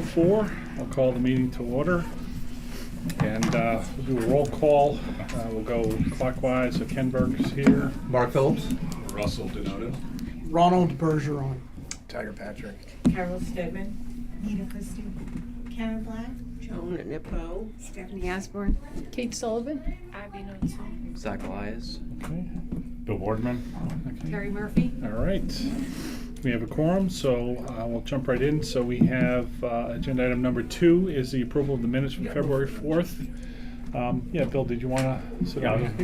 4, I'll call the meeting to order. And we'll do a roll call. We'll go clockwise. So Ken Burke is here. Mark Phillips. Russell Donato. Ronald Bergeron. Tiger Patrick. Carol Stedman. Nita Christie. Karen Black. Joan Nippo. Stephanie Osborne. Kate Sullivan. Abby Knudsen. Zach Elias. Okay. Bill Boardman. Okay. Terry Murphy. All right. We have a quorum, so we'll jump right in. So we have agenda item number 2 is the approval of the minutes from February 4th. Yeah, Bill, did you want to sit down?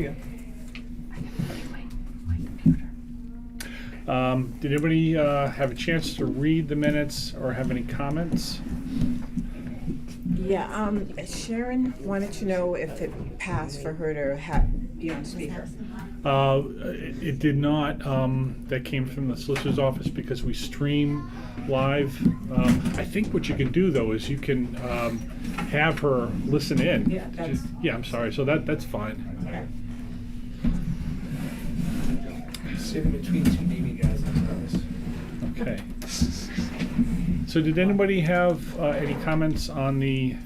Did anybody have a chance to read the minutes or have any comments? Yeah, Sharon wanted to know if it passed for her to be on speaker. It did not. That came from the solicitor's office because we stream live. I think what you can do though is you can have her listen in. Yeah, that's- Yeah, I'm sorry. So that's fine. Okay. Sitting between two Navy guys on purpose. Okay. So did anybody have any comments on the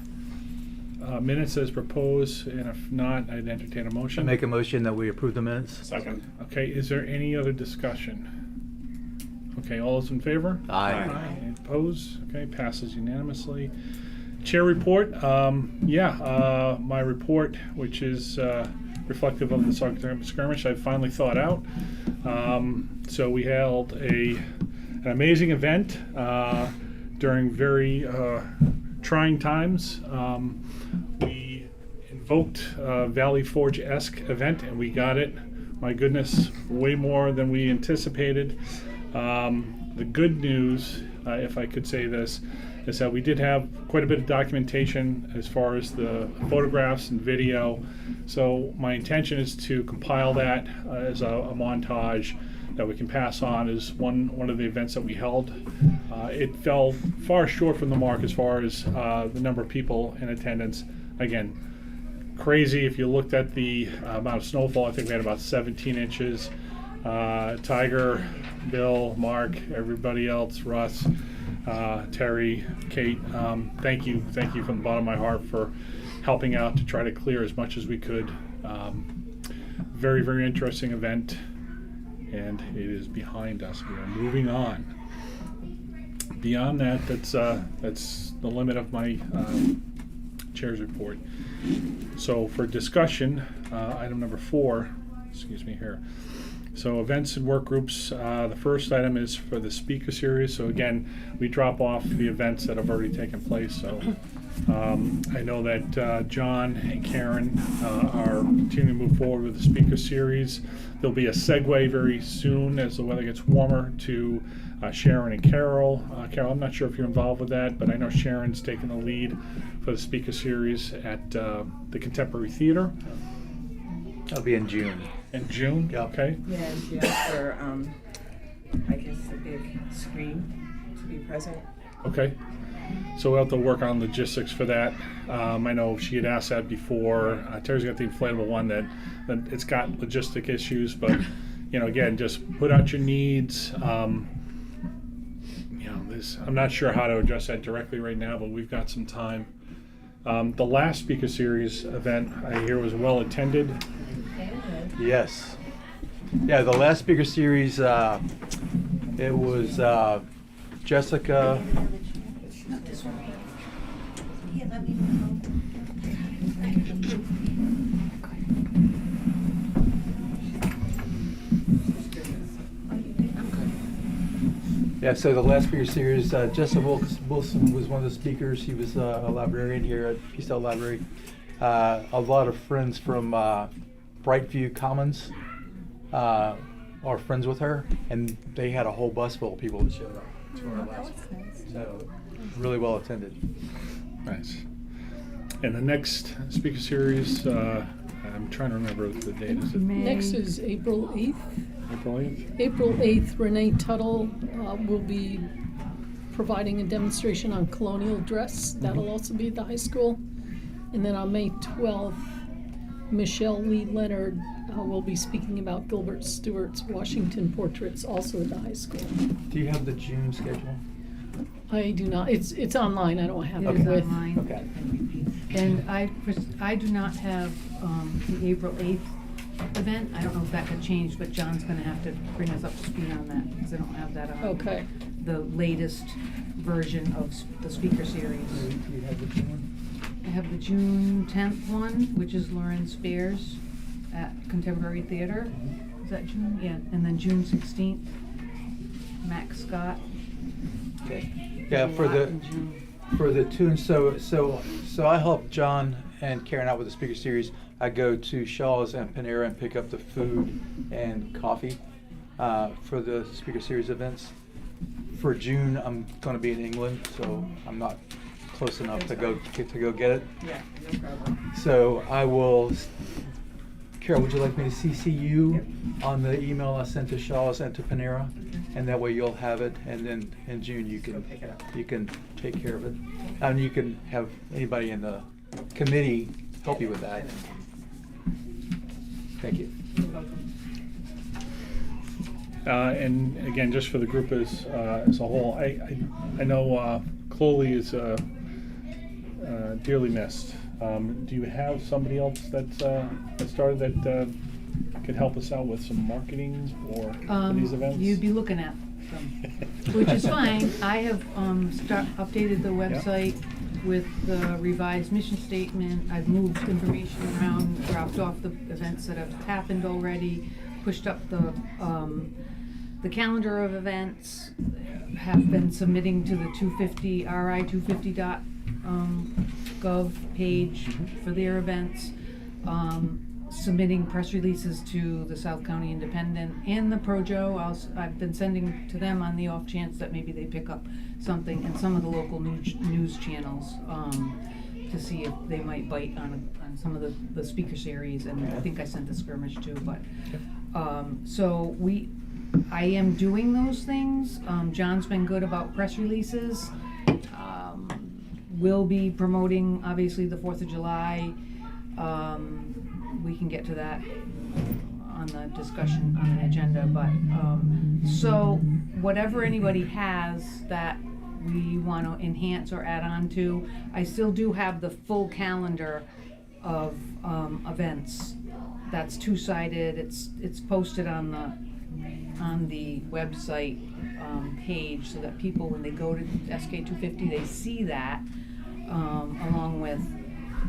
minutes as proposed? And if not, I'd entertain a I motion. make a motion that we approve the minutes. Second. Okay, is there any other discussion? Okay, all those in favor? Aye. Any opposed? Okay, passes unanimously. Chair report. My report, which is reflective of the Saugatuck skirmish, I finally thought out. So we held an amazing event during very trying times. We invoked Valley Forge-esque event, and we got it. My goodness, way more than we anticipated. The good news, if I could say this, is that we did have quite a bit of documentation as far as the photographs and video. So my intention is to compile that as a montage that we can pass on as one of the events that we held. It fell far short from the mark as far as the number of people in attendance. Again, crazy if you looked at the amount of snowfall. I think we had about 17 inches. Tiger, Bill, Mark, everybody else, Russ, Terry, Kate, thank you from the bottom of my heart for helping out to try to clear as much as we could. Very, very interesting event, and it is behind us. We are moving on. Beyond that, that's the limit of my chair's report. So for discussion, item number 4, excuse me here. So events and work groups, the first item is for the speaker series. So again, we drop off the events that have already taken place. So I know that John and Karen are continuing to move forward with the speaker series. There'll be a segue very soon as the weather gets warmer to Sharon and Carol. Carol, I'm not sure if you're involved with that, but I know Sharon's taking the lead for the speaker series at the Contemporary Theater. That'll be in June. In June? Yep. Okay. Yeah, she asked for, I guess, a big screen to be present. Okay. So we'll have to work on logistics for that. I know she had asked that before. Terry's got the inflatable one that it's got logistic issues, but again, just put out your needs. I'm not sure how to address that directly right now, but we've got some time. The last speaker series event I hear was well attended. Yes. Yeah, the last speaker series, it was Jessica. Yeah, let me know. Yeah, so the last speaker series, Jessica Wilson was one of the speakers. He was a librarian here at Peacedale Library. A lot of friends from Brightview Commons are friends with her, and they had a whole bus full of people that showed up to our last one. So really well attended. Nice. And the next speaker series, I'm trying to remember the date. Is it Next is April 8th. April 8th? April 8th, Renee Tuttle will be providing a demonstration on colonial dress. That'll also be at the high school. And then on May 12th, Michelle Lee Leonard will be speaking about Gilbert Stuart's Washington portraits, also at the high school. Do you have the June schedule? I do not, it's online, I don't have It it is with. online. Okay. And I do not have the April 8th event. I don't know if that got changed, but John's gonna have to bring us up to speed on that, because I don't have that on. Okay. The latest version of the speaker series. Do you have the June one? I have the June 10th one, which is Lauren Spears at Contemporary Theater. Is that June? Yeah, and then June 16th, Max Scott. Okay. Yeah, A lot in June. for the tune, so I help John and Karen out with the speaker series. I go to Shaw's and Panera and pick up the food and coffee for the speaker series events. For June, I'm going to be in England, so I'm not close enough to go get it. Yeah, no problem. So I will. Carol, would you like me to CC you on the email I sent to Shaw's and to Panera, and that way you'll have it, and then in June you Go can pick it up. take care of it, and you can have anybody in the committee help you with that. Thank you. You're welcome. And again, just for the group as a whole, I know Chloe is dearly missed. Do you have somebody else that started that could help us out with some marketing for these events? You'd be looking at them, which is fine. I have updated the website with the revised mission statement. I've moved information around, dropped off the events that have happened already, pushed up the calendar of events, have been submitting to the 250, ri250.gov page for their events, submitting press releases to the South County Independent and the Projo. I've been sending to them on the off chance that maybe they pick up something, and some of the local news channels to see if they might bite on some of the speaker series, and I think I sent the skirmish too, but so I am doing those things. John's been good about press releases. We'll be promoting, obviously, the 4th of July. We can get to that on the discussion on the agenda, but, so whatever anybody has that we want to enhance or add on to, I still do have the full calendar of events. That's two-sided. It's posted on the website page, so that people, when they go to SK250, they see that, along with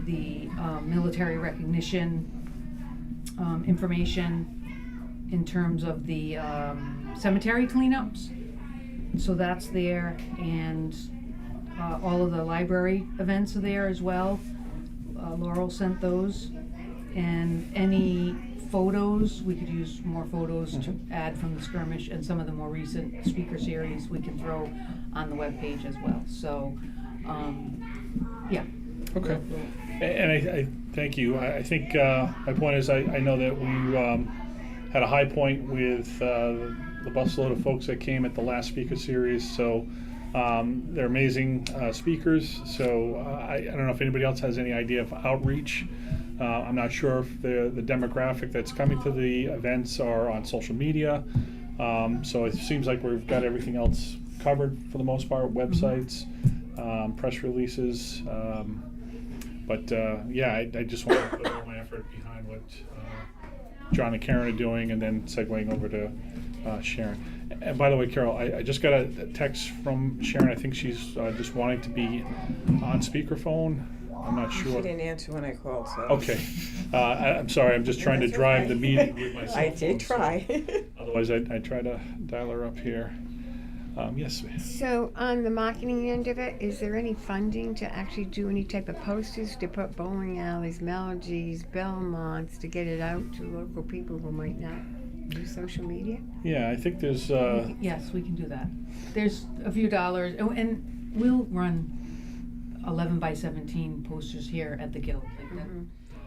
the military recognition information in terms of the cemetery cleanups. So that's there, and all of the library events are there as well. Laurel sent those, and any photos, we could use more photos to add from the skirmish, and some of the more recent speaker series we can throw on the webpage as well. So, yeah. Okay. And I thank you. I think my point is I know that we had a high point with the busload of folks that came at the last speaker series. So they're amazing speakers. So I don't know if anybody else has any idea of outreach. I'm not sure if the demographic that's coming to the events are on social media. So it seems like we've got everything else covered for the most part, websites, press releases. But yeah, I just want to put all my effort behind what John and Karen are doing, and then segueing over to Sharon. And by the way, Carol, I just got a text from Sharon. I think she's just wanting to be on speakerphone. I'm not She sure. didn't answer when I called, so. Okay. I'm sorry. I'm just trying to That's drive okay. the meeting with my cell I phone, did so try. Otherwise, I try to dial her up here. Yes, ma'am. So on the marketing end of it, is there any funding to actually do any type of posters to put bowling alleys, Melodies, Belmonts, to get it out to local people who might not use social media? Yeah, I think there's. Yes, we can do that. There's a few dollars, and we'll run 11 by 17 posters here at the Guild. Like that.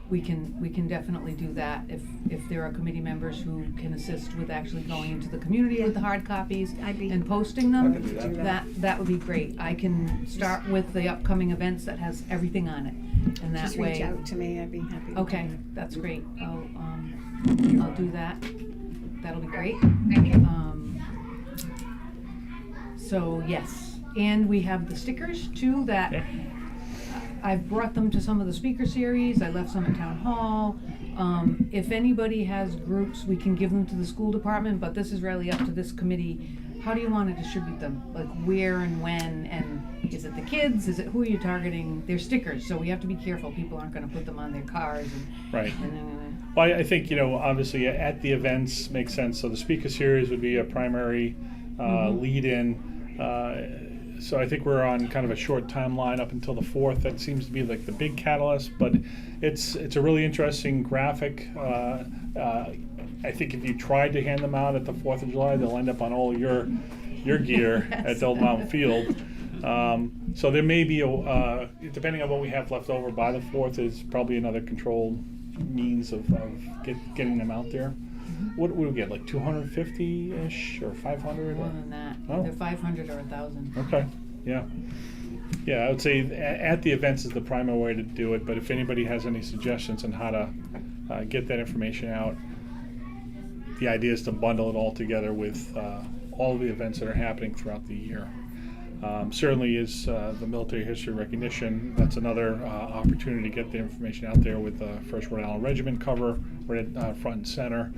We can definitely do that if there are committee members who can assist with actually going into the community with the hard copies and posting them. I can do that. That would be great. I can start with the upcoming events that has everything on it, and that Just way. reach out to me, I'd be happy to. Okay, that's great. I'll do that. That'll be great. So yes, And we have the stickers too that Yeah. I've brought them to some of the speaker series. I left some at town hall. If anybody has groups, we can give them to the school department, but this is really up to this committee. How do you want to distribute them? Like where and when? And is it the kids? Is it who are you targeting? They're stickers, so we have to be careful. People aren't going to put them on their cars. Right. And Well, I think, obviously at the events makes sense. So the speaker series would be a primary lead-in. So I think we're on kind of a short timeline up until the 4th. That seems to be like the big catalyst, but it's a really interesting graphic. I think if you tried to hand them out at the 4th of July, they'll end up on all your gear at Old Mountain Field. So there may be, depending on what we have left over by the 4th, is probably another controlled means of getting them out there. What do we get, like 250-ish or 500? more than that, Oh. either 500 or 1,000. Okay, yeah. Yeah, I would say at the events is the primary way to do it, but if anybody has any suggestions on how to get that information out, the idea is to bundle it all together with all of the events that are happening throughout the year. Certainly is the military history recognition. That's another opportunity to get the information out there with the 1st Rhode Island Regiment cover right at front and center.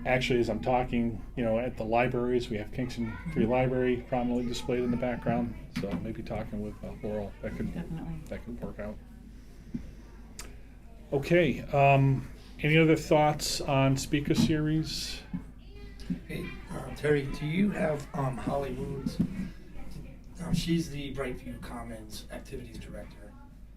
Actually, as I'm talking, at the libraries, we have Kingston Free Library prominently displayed in the background. So maybe talking with Laurel, that could work out. Okay. Any other thoughts on speaker series? Hey, Terry, do you have Holly Woods? She's the Brightview Commons Activities Director.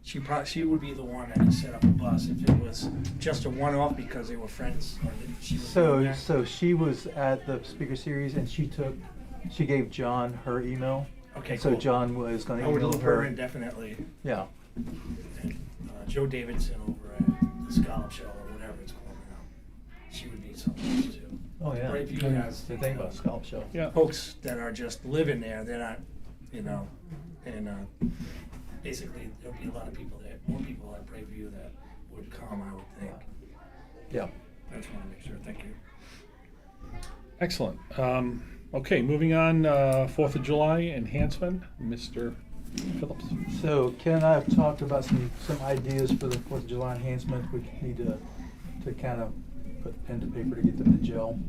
She would be the one that could set up a bus if it was just a one-off because they were friends. Or that she was doing that. So she was at the speaker series and she gave John her email. Okay, So cool. John was going to I would email loop her her. in definitely. Yeah. And, Joe Davidson over at the Scallop Shell or whatever it's called now. She would need something else too. Oh yeah. Brightview has The thing about Scallop Show. Yeah. folks that are just living there. They're not, and basically there'll be a lot of people there, more people at Brightview that would come, I would think. Yeah. I just want to make sure. Thank you. Excellent. Okay, moving on. 4th of July enhancement, Mr. Phillips. So Ken and I have talked about some ideas for the 4th of July enhancement. We need to kind of put pen to paper to get them to gel.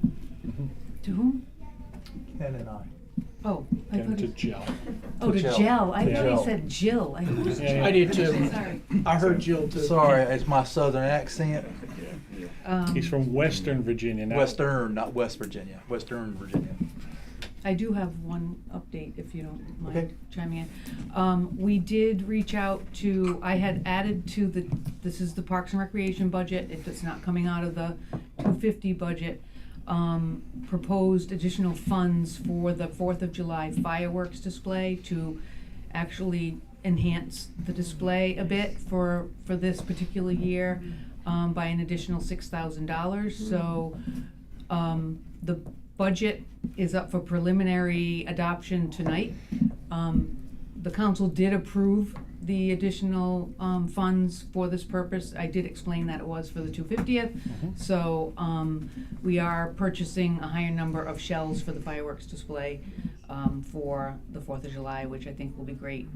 To whom? Ken and I. Oh, I Get thought to it, gel. oh, to gel. I To thought gel. he said Jill. Yeah. I did too. Sorry. I heard Jill too. Sorry, it's my southern accent. He's from Western Virginia now. Western, not West Virginia. Western Virginia. I do have one update, if you don't mind Okay. chiming in. We did reach out to, I had added to this is the Parks and Recreation budget, it's not coming out of the 250 budget. Proposed additional funds for the 4th of July fireworks display to actually enhance the display a bit for this particular year, by an additional $6,000. So, the budget is up for preliminary adoption tonight. The council did approve the additional funds for this purpose. I did explain that it was for the 250th. So we are purchasing a higher number of shells for the fireworks display for the 4th of July, which I think will be great.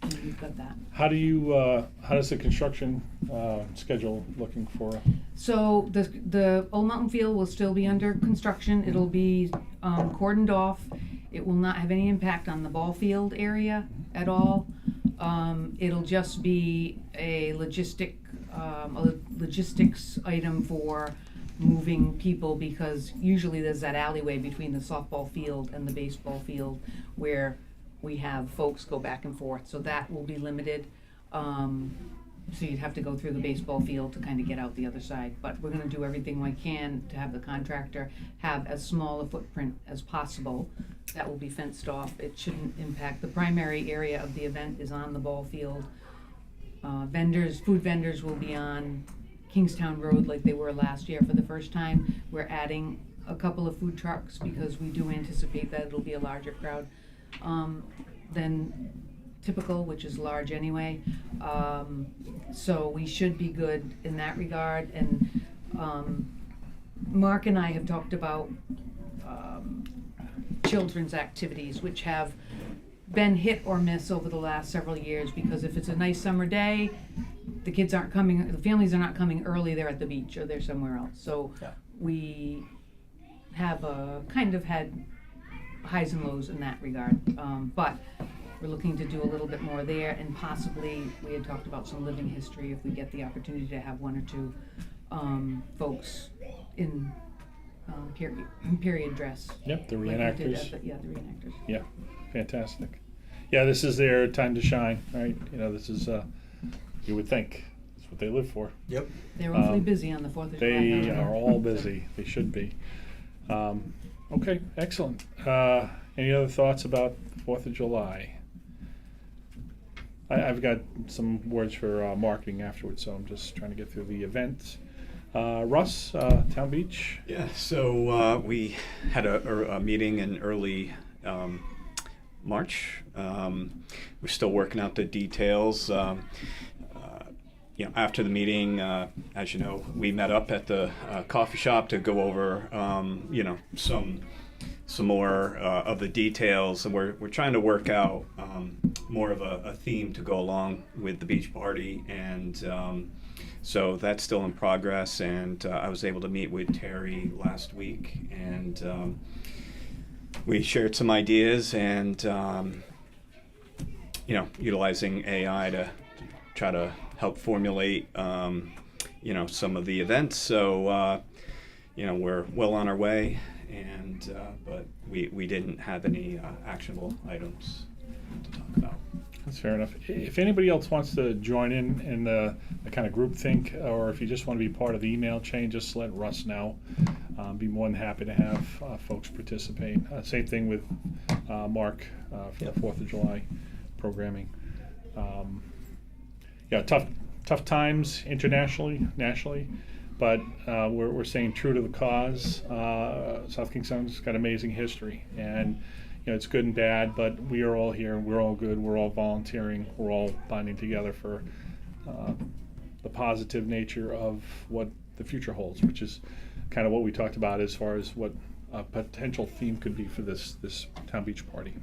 And we've got that. How does the construction schedule looking for? So the Old Mountain Field will still be under construction. It'll be cordoned off. It will not have any impact on the ball field area at all. It'll just be a logistics item for moving people, because usually there's that alleyway between the softball field and the baseball field where we have folks go back and forth, so that will be limited. So you'd have to go through the baseball field to kind of get out the other side. But we're gonna do everything we can to have the contractor have as small a footprint as possible. That will be fenced off. It shouldn't impact, the primary area of the event is on the ball field. Food vendors will be on Kingstown Road like they were last year for the first time. We're adding a couple of food trucks because we do anticipate that it'll be a larger crowd than typical, which is large anyway. So we should be good in that regard. And Mark and I have talked about children's activities, which have been hit or miss over the last several years, because if it's a nice summer day, the kids aren't coming, the families are not coming early, they're at the beach or they're somewhere else. So Yeah. we have kind of had highs and lows in that regard. But we're looking to do a little bit more there, and possibly, we had talked about some living history, if we get the opportunity to have one or two folks in period dress. Yep, the like we did reenactors. at the reenactors. Yeah, fantastic. Yeah, this is their time to shine, right? You know, this is, you would think, that's what they live for. Yep. They're awfully busy on the 4th of July. They however. are all busy. They should be. Okay, excellent. Any other thoughts about the 4th of July? I've got some words for marketing afterwards, so I'm just trying to get through the event. Russ, Town Beach? Yeah, so we had a meeting in early March. We're still working out the details. After the meeting, as you know, we met up at the coffee shop to go over, some more of the details, and we're trying to work out more of a theme to go along with the beach party, and so that's still in progress. And I was able to meet with Terry last week, and we shared some ideas, and utilizing AI to try to help formulate some of the events. So we're well on our way, and but we didn't have any actionable items to talk about. That's fair enough. If anybody else wants to join in the kind of group think, or if you just want to be part of the email chain, just let Russ know. Be more than happy to have folks participate. Same thing with Mark for the 4th of July programming. Tough times internationally, nationally, but we're staying true to the cause. South Kingstown's got amazing history, and it's good and bad, but we are all here, we're all good, we're all volunteering, we're all bonding together for the positive nature of what the future holds, which is kind of what we talked about as far as what a potential theme could be for this Town Beach party.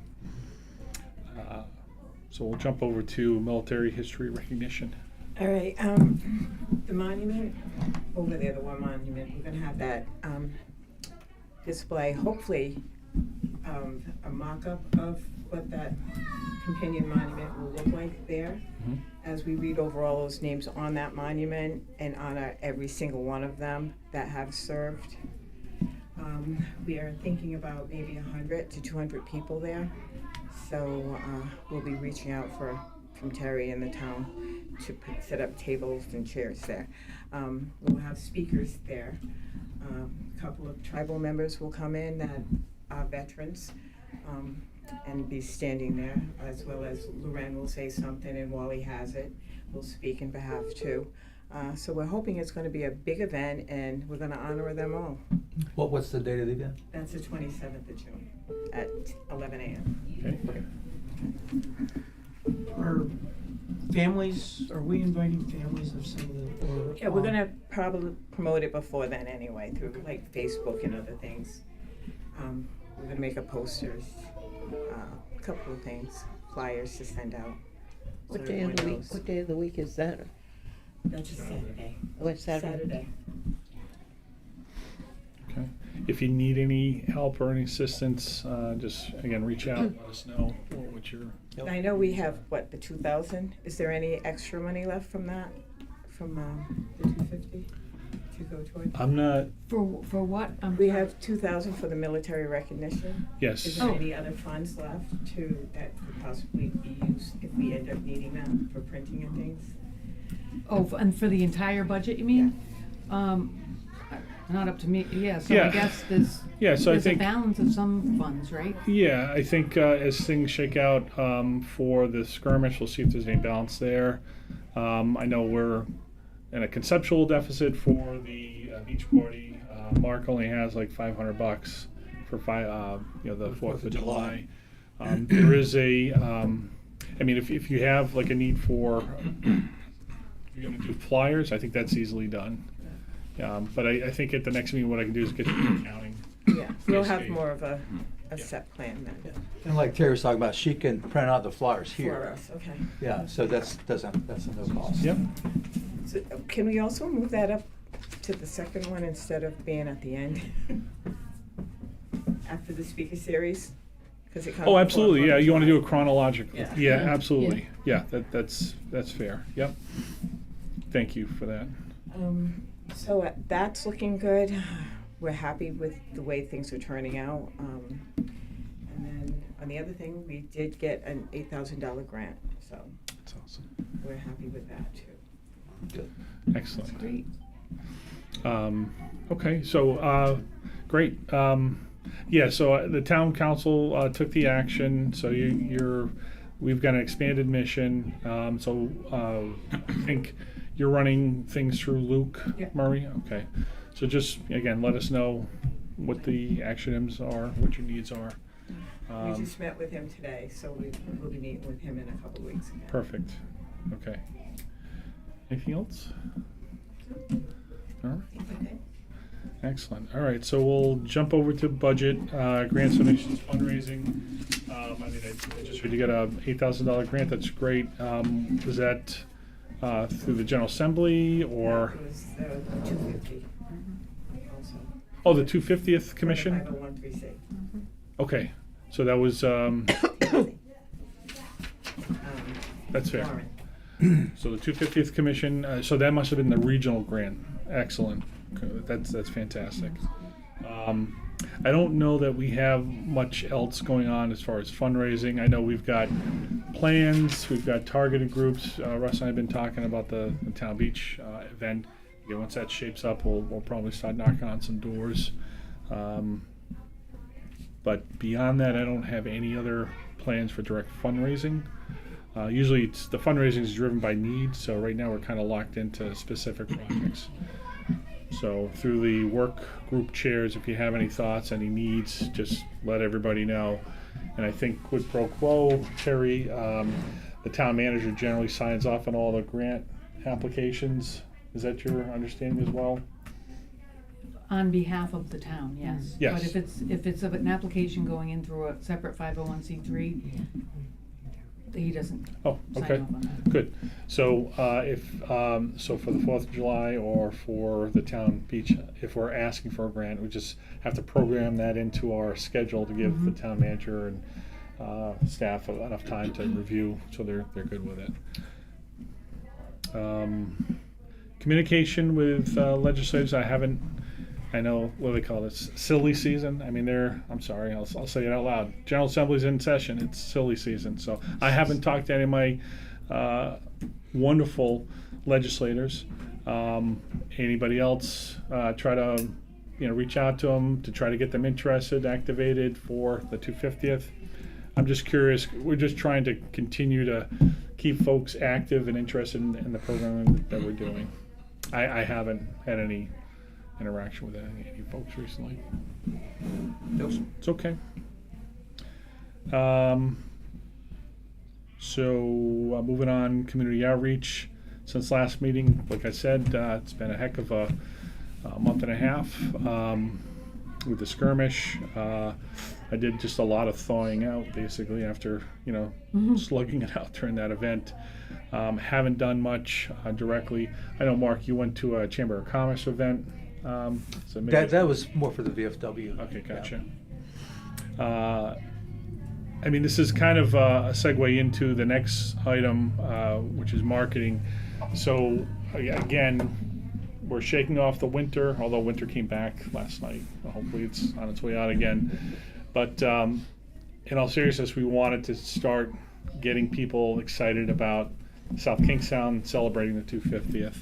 So we'll jump over to military history recognition. All right, the monument, over there, the war monument, we're gonna have that display, hopefully a mock-up of what that companion monument will look like there. Mhm. As we read over all those names on that monument and honor every single one of them that have served. We are thinking about maybe 100 to 200 people there. So we'll be reaching out from Terry and the town to set up tables and chairs there. We'll have speakers there. A couple of tribal members will come in that are veterans and be standing there, as well as Loren will say something, and Wally Hazzard will speak in behalf too. So we're hoping it's going to be a big event, and we're going to honor them all. What's the date of the event? That's the 27th of June at 11 a.m. Okay. Are families, are we inviting families of some of the, or? Yeah, we're gonna probably promote it before then anyway, through like Facebook and other things. We're gonna make a posters, a couple of things, flyers to send out. so What day of the everyone week? knows. What day of the week is that? That's a Saturday. Oh, it's Saturday. Okay. If you need any help or any assistance, just again reach out. Let us know what your. Yep. I know we have, the 2,000? Is there any extra money left from that, from the 250 to go toward? I'm not. For what? We have 2,000 for the military recognition. Yes. Is there any other funds left that could possibly be used if we end up needing them for printing and things? Oh, and for the entire budget, you mean? Not up to me, yeah, so Yeah. I guess there's So I a think. balance of some funds, right? Yeah, I think as things shake out for the skirmish, we'll see if there's any balance there. I know we're in a conceptual deficit for the beach party. Mark only has like $500 for the 4th of July. There is a, if you have like a need for, you're going to do flyers, I think that's easily done. But I think at the next meeting, what I can do is get you the accounting. Yeah, we'll have Yes, more of a a Yeah. set plan then And like Terry was talking about, she can print out the flyers for here. us, okay. Yeah, so that's a no cost. Yep. So, can we also move that up to the second one instead of being at the end? After the speaker series? 'Cause it comes Oh, before absolutely, yeah, you wanna do a 4th of chronological, Yeah. yeah, Yeah. absolutely, yeah, that's fair, yep. Thank you for that. July. So that's looking good. We're happy with the way things are turning out. And then on the other thing, we did get an $8,000 grant, so That's awesome. we're happy with that too. Good. Excellent. Great. Okay, so, great. Yeah, so the town council took the action, so we've got an expanded mission. So I think you're running things through Luke Yeah. Murray? Okay. So just, again, let us know what the action items are, what your needs are. We just met with him today, so we'll be meeting with him in a couple of weeks again. Perfect. Okay. Anything else? All right. Okay. Excellent. All right, so we'll jump over to budget, grants, donations, fundraising. I mean, I just heard you got a $8,000 grant. That's great. Was that through the General Assembly or? It was the 250 also. Oh, the 250th Commission? 501(c). Okay, so that was, that's fair. Warren. So the 250th Commission, so that must have been the regional grant. Excellent. That's fantastic. I don't know that we have much else going on as far as fundraising. I know we've got plans, we've got targeted groups. Russ and I have been talking about the Town Beach event. Again, once that shapes up, we'll probably start knocking on some doors. But beyond that, I don't have any other plans for direct fundraising. Usually the fundraising is driven by need, so right now we're kind of locked into specific projects. So through the work group chairs, if you have any thoughts, any needs, just let everybody know. And I think quid pro quo, Terry, the town manager generally signs off on all the grant applications. Is that your understanding as well? On behalf of the town, yes. Yes. But if it's of an application going in through a separate 501(c)(3), he doesn't Oh, sign okay, off on that. good. So so for the 4th of July or for the Town Beach, if we're asking for a grant, we just have to program that into our schedule to give the town manager and staff enough time to review, so they're good with it. Communication with legislators, I know, what do they call this, silly season? I mean, I'm sorry, I'll say it out loud. General Assembly's in session, it's silly season. So I haven't talked to any of my wonderful legislators. Anybody else, try to, reach out to them to try to get them interested, activated for the 250th. I'm just curious, we're just trying to continue to keep folks active and interested in the programming that we're doing. I haven't had any interaction with any folks recently. It's okay. So moving on, community outreach. Since last meeting, like I said, it's been a heck of a month and a half with the skirmish. I did just a lot of thawing out basically after slugging it out during that event. Haven't done much directly. I know, Mark, you went to a Chamber of Commerce event. So maybe That was more for the VFW. Okay, gotcha. I mean, this is kind of a segue into the next item, which is marketing. So again, we're shaking off the winter, although winter came back last night. Hopefully it's on its way out again. But in all seriousness, we wanted to start getting people excited about South Kingstown celebrating the 250th.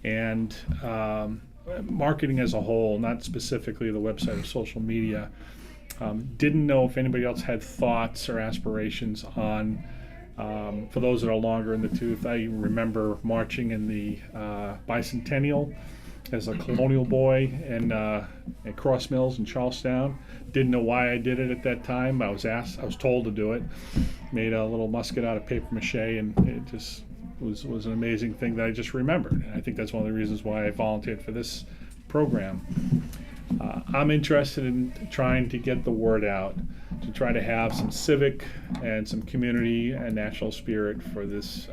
And marketing as a whole, not specifically the website or social media. Didn't know if anybody else had thoughts or aspirations on, for those that are longer in the tooth, I remember marching in the bicentennial as a colonial boy at Cross Mills in Charlestown. Didn't know why I did it at that time. I was told to do it. Made a little musket out of paper mache, and it just was an amazing thing that I just remembered. And I think that's one of the reasons why I volunteered for this program. I'm interested in trying to get the word out, to try to have some civic and some community and national spirit for this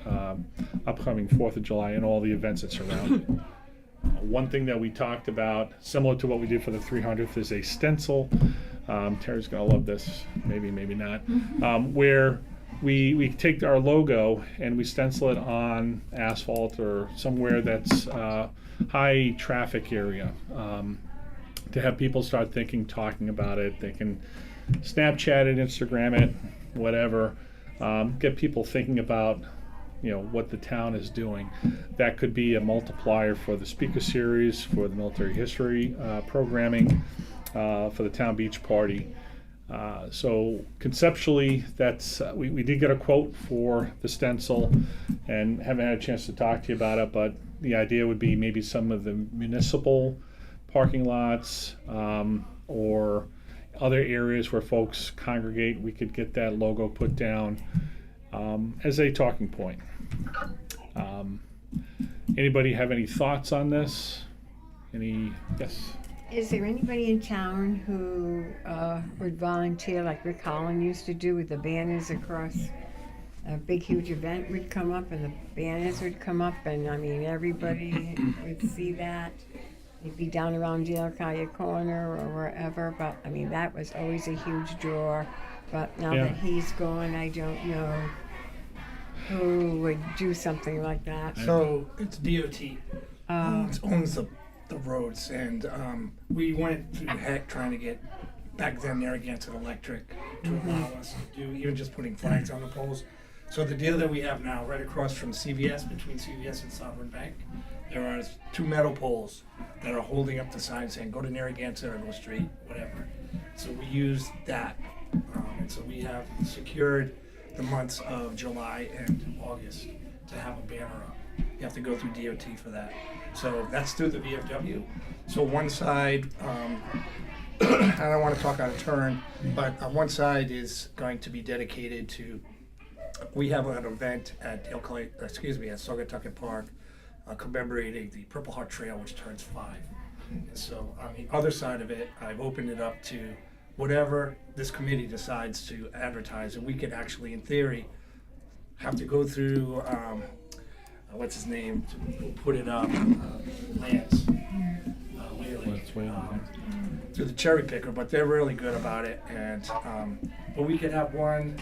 upcoming 4th of July and all the events that surround it. One thing that we talked about, similar to what we did for the 300th, is a stencil. Terry's going to love this, maybe not, where we take our logo and we stencil it on asphalt or somewhere that's high traffic area, to have people start talking about it. They can Snapchat it, Instagram it, whatever. Get people thinking about what the town is doing. That could be a multiplier for the speaker series, for the military history programming, for the town beach party. So conceptually, that's we did get a quote for the stencil, and haven't had a chance to talk to you about it, but the idea would be maybe some of the municipal parking lots or other areas where folks congregate. We could get that logo put down as a talking point. Anybody have any thoughts on this? Yes? Is there anybody in town who would volunteer like Rick Holland used to do with the banners across a big huge event would come up and the banners would come up and everybody would see that. It'd be down around Dale Collier Corner or wherever, but that was always a huge draw. But now that he's gone, I don't know who would do something like that. So it's DOT. It owns the roads, and we went through heck trying to get back then Narragansett Electric to allow us to do even just putting flags on the poles. So the deal that we have now, right across from CVS, between CVS and Sovereign Bank, there are 2 metal poles that are holding up the sign saying go to Narragansett or go straight, whatever. So we use that, and so we have secured the months of July and August to have a banner up. You have to go through DOT for that. So that's through the VFW. So one side, I don't want to talk out of turn, but one side is going to be dedicated to, we have an event at Saugatucket Park commemorating the Purple Heart Trail, which turns 5. And so on the other side of it, I've opened it up to whatever this committee decides to advertise, and we could actually, in theory, have to go through, what's his name, to put it up, Lance Whaley, to the cherry picker, but they're really good about it. And but we could have one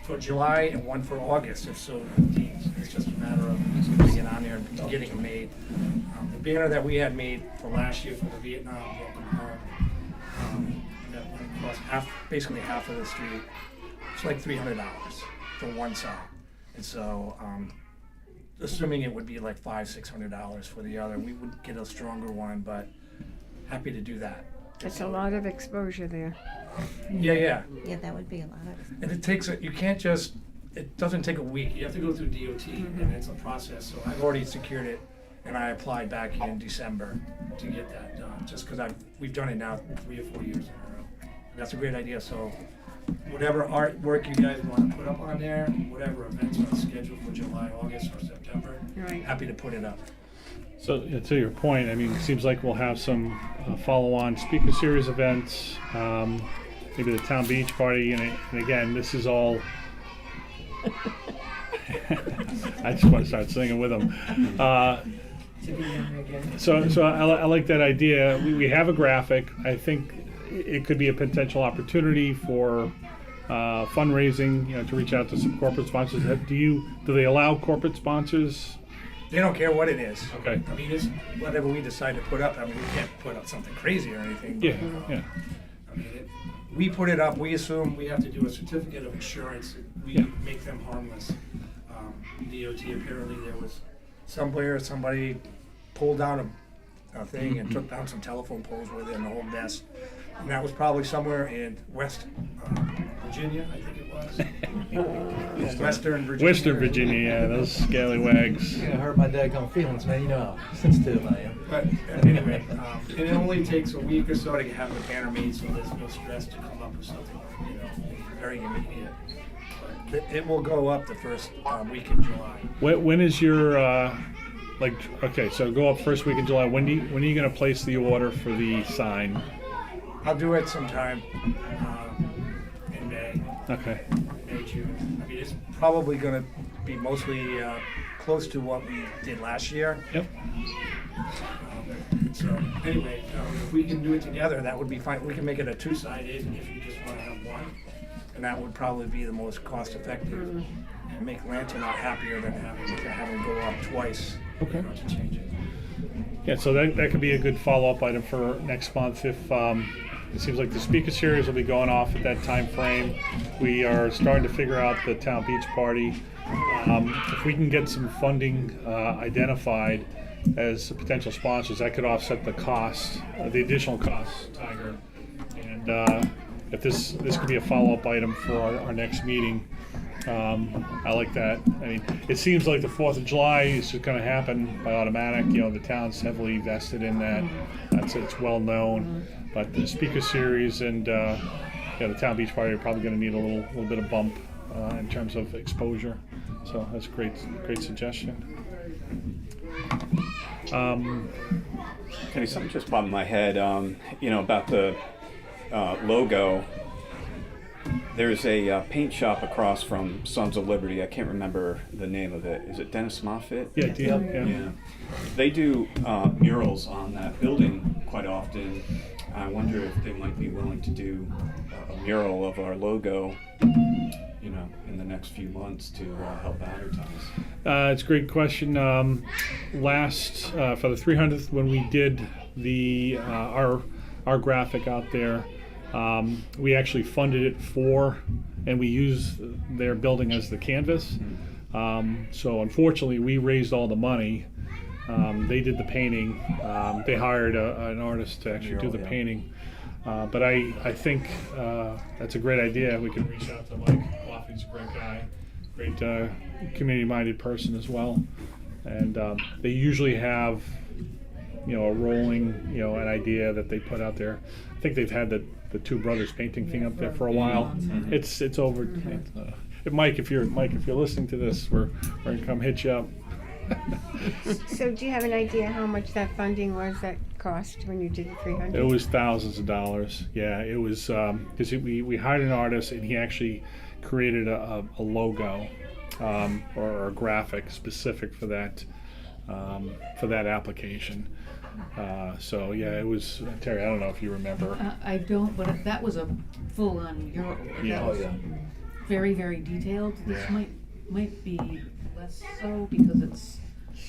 for July and one for August, if so deemed. It's just a matter of putting it on there and getting it made. The banner that we had made for last year for the Vietnam Welcome Home, that went across basically half of the street. It's like $300 for one side, and so assuming it would be like $500-600 for the other, we would get a stronger one, but happy to do that. That's a lot of exposure there. Yeah. Yeah, that would be a lot of. And it takes you can't just, it doesn't take a week. You have to go through DOT, and it's a process. So I've already secured it, and I applied back in December to get that done, just because we've done it now 3 or 4 years in a row. And that's a great idea. So whatever artwork you guys want to put up on there, whatever events are scheduled for July, August, or September, happy to put it up. So to your point, it seems like we'll have some follow-on speaker series events, maybe the town beach party, and again, this is all. I just want to start singing with them. So I like that idea. We have a graphic. I think it could be a potential opportunity for fundraising. To reach out to some corporate sponsors. Do they allow corporate sponsors? They don't care what it is. Okay. It's whatever we decide to put up. We can't put up something crazy or anything. Yeah. We put it up. We assume we have to do a certificate of insurance. We make them harmless. DOT, apparently there was somebody pulled down a thing and took down some telephone poles with it and the whole mess. And that was probably somewhere in West Virginia, I think it was. Western Virginia. Western Virginia, yeah, those scallywags. You're gonna hurt my daggone feelings, man. You know how sensitive I am. But anyway, it only takes a week or so to have the banner made, so there's no stress to come up with something, very immediate. But it will go up the first week in July. When is your like, okay, so go up first week in July. When are you gonna place the order for the sign? I'll do it sometime in May, Okay. June. I mean, it's probably gonna be mostly close to what we did last year. Yep. So anyway, if we can do it together, that would be fine. We can make it a two-sided if you just want to have one, and that would probably be the most cost-effective and make Lantern not happier than having go up twice. Okay. To change it. Yeah, so that could be a good follow-up item for next month. If it seems like the speaker series will be going off at that time frame. We are starting to figure out the town beach party. If we can get some funding identified as potential sponsors, that could offset the cost, the additional cost, Tiger. And if this could be a follow-up item for our next meeting, I like that. I mean, it seems like the 4th of July is just going to happen by automatic. You know, the town's heavily vested in that. It's well known. But the speaker series and the town beach party are probably going to need a little bit of bump in terms of exposure. So that's a great suggestion. Okay, something just popped in my head, about the logo. There's a paint shop across from Sons of Liberty. I can't remember the name of it. Is it Dennis Moffitt? Yeah, yeah. They do murals on that building quite often. I wonder if they might be willing to do a mural of our logo, in the next few months to help advertise. It's a great question. Last for the 300th, when we did the our graphic out there, we actually funded it and we used their building as the canvas. So unfortunately, we raised all the money. They did the painting. They hired an artist to actually do the painting. But I think that's a great idea. We can reach out to Mike. He's a great guy, great community-minded person as well. And they usually have, a rolling, an idea that they put out there. I think they've had the Two Brothers painting thing up there for a while. It's over. Mike, if you're listening to this, we're gonna come hit you up. So do you have an idea how much that funding was that cost when you did the 300? It was thousands of dollars. Yeah, it was because we hired an artist and he actually created a logo or a graphic specific for that application. So yeah, it was Terry. I don't know if you remember. I don't, but that was a full-on mural. Yeah. That was very, very detailed. This might be less so because it's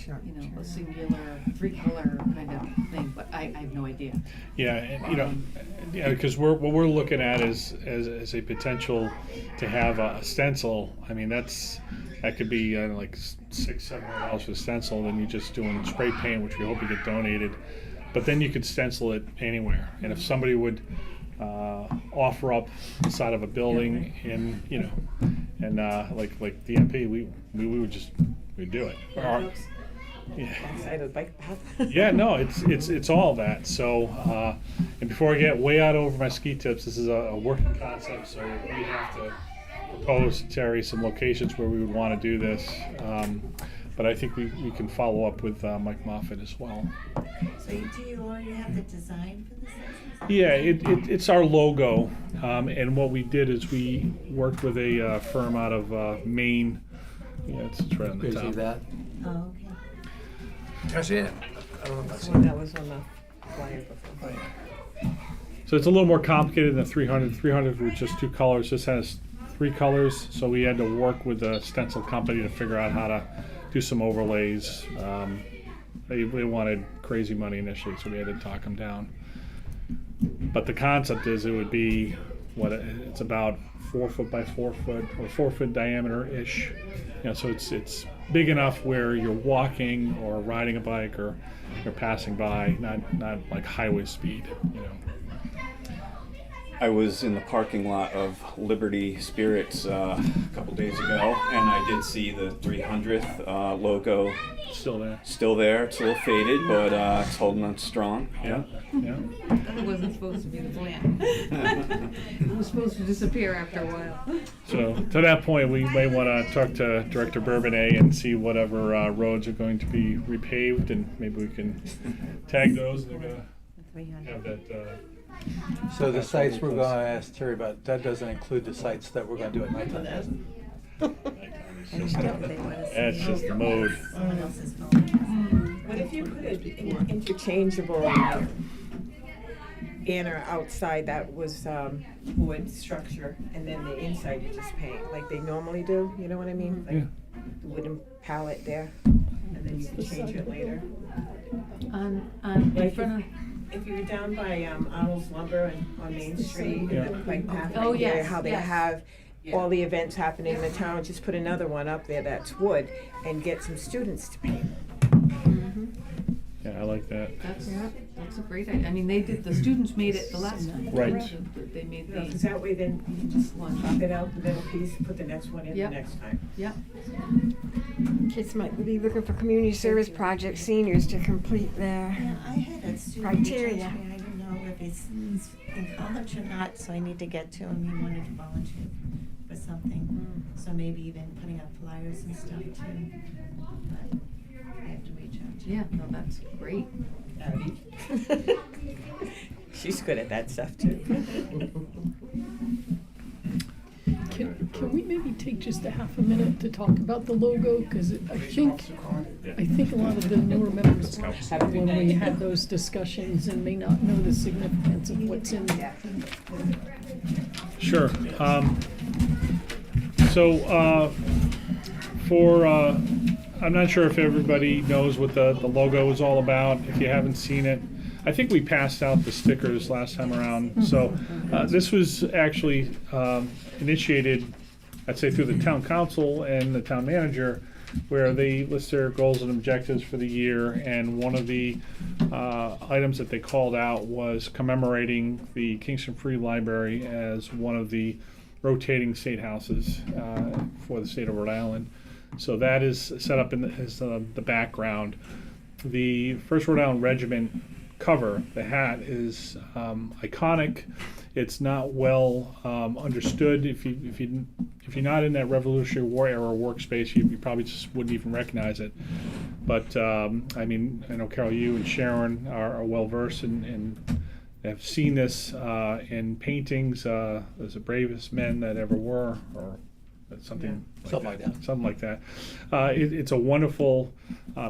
a singular 3-color kind of thing, but I have no idea. Yeah, and, because what we're looking at is as a potential to have a stencil. I mean, that could be like $600-700 for the stencil. Then you're just doing spray paint, which we hope you get donated. But then you could stencil it anywhere, and if somebody would offer up the side of a building and like the MP, we would do it. Outside of the bike path. Yeah, no, it's all that. So, and before I get way out over my ski tips, this is a working concept. So we have to propose to Terry some locations where we would want to do this. But I think we can follow up with Mike Moffitt as well. So do you already have the design for this? Yeah, it's our logo, and what we did is we worked with a firm out of Maine. Yeah, it's right on the top. that. Oh, okay. That's it. I don't know if that's it. That was on the flyer before. So it's a little more complicated than 300. 300 was just 2 colors. This has 3 colors, so we had to work with the stencil company to figure out how to do some overlays. They wanted crazy money initially, so we had to talk them down. But the concept is it would be it's about 4 foot by 4 foot or 4 foot diameter ish. So it's big enough where you're walking or riding a bike or you're passing by, not like highway speed. I was in the parking lot of Liberty Spirits a couple days ago, and I did see the 300th logo Still there. still there. It's a little faded, but it's holding on strong. Yeah. Yeah. That wasn't supposed to be the plan. It was supposed to disappear after a while. So to that point, we may want to talk to Director Bourbonnais and see whatever roads are going to be repaved, and maybe we can tag those. They're going to have that. So the sites we're going to ask Terry about, that doesn't include the sites that we're going to do at nighttime, does it? That's just the mode. Someone else's phone. What if you put an interchangeable banner outside that was wood structure, and then the inside you just paint, like they normally do, you know what I mean? Like Yeah. the wooden palette there, and then you can change it later. In Like front of, if you were down by Arnold's Lumber on Main Street, Yeah. like path Oh, right there, yes, how they yes. have all the events happening in the town, just put another one up there that's wood, and get some students to paint. Yeah, I like that. that's a great idea. I mean, they did, the students made it the last time. Right. They made Because the, that way then you can just pop it out, the middle piece, put the next one in the Yep. next time. yeah. Kids might be looking for community service project seniors to complete their. Yeah, I had a student reach out to Criteria. me, I don't know if he's in college or not, so I need to get to him, he wanted to volunteer for something. So maybe even putting up flyers and stuff too, but I have to reach out to him. Yeah, no, that's great. She's good at that stuff too. Can we maybe take just a half a minute to talk about the logo? Because I think a lot of the newer members Have a good when we night. had those discussions and may not know the significance of what's in there. Sure. I'm not sure if everybody knows what the logo is all about. If you haven't seen it, I think we passed out the stickers last time around. So this was actually initiated, I'd say, through the town council and the town manager, where they list their goals and objectives for the year. And one of the items that they called out was commemorating the Kingston Free Library as one of the rotating state houses for the state of Rhode Island. So that is set up as the background. The First Rhode Island Regiment cover, the hat, is iconic. It's not well understood. If you're not in that Revolutionary War era workspace, you probably just wouldn't even recognize it. But I mean, I know Carol, you and Sharon are well versed and have seen this in paintings. As the bravest men that ever were, or something like that. It's a wonderful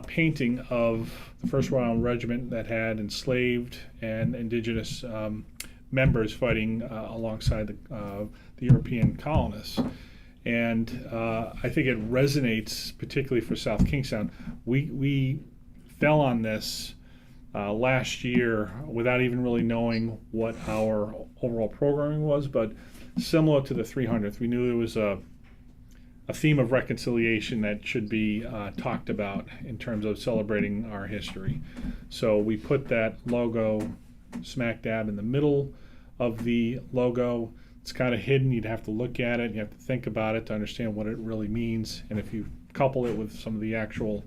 painting of the First Rhode Island Regiment that had enslaved and indigenous members fighting alongside the European colonists. And I think it resonates particularly for South Kingstown. We fell on this last year without even really knowing what our overall programming was, but similar to the 300th, we knew there was a theme of reconciliation that should be talked about in terms of celebrating our history. So we put that logo smack dab in the middle of the logo. It's kind of hidden. You'd have to look at it. You have to think about it to understand what it really means. And if you couple it with some of the actual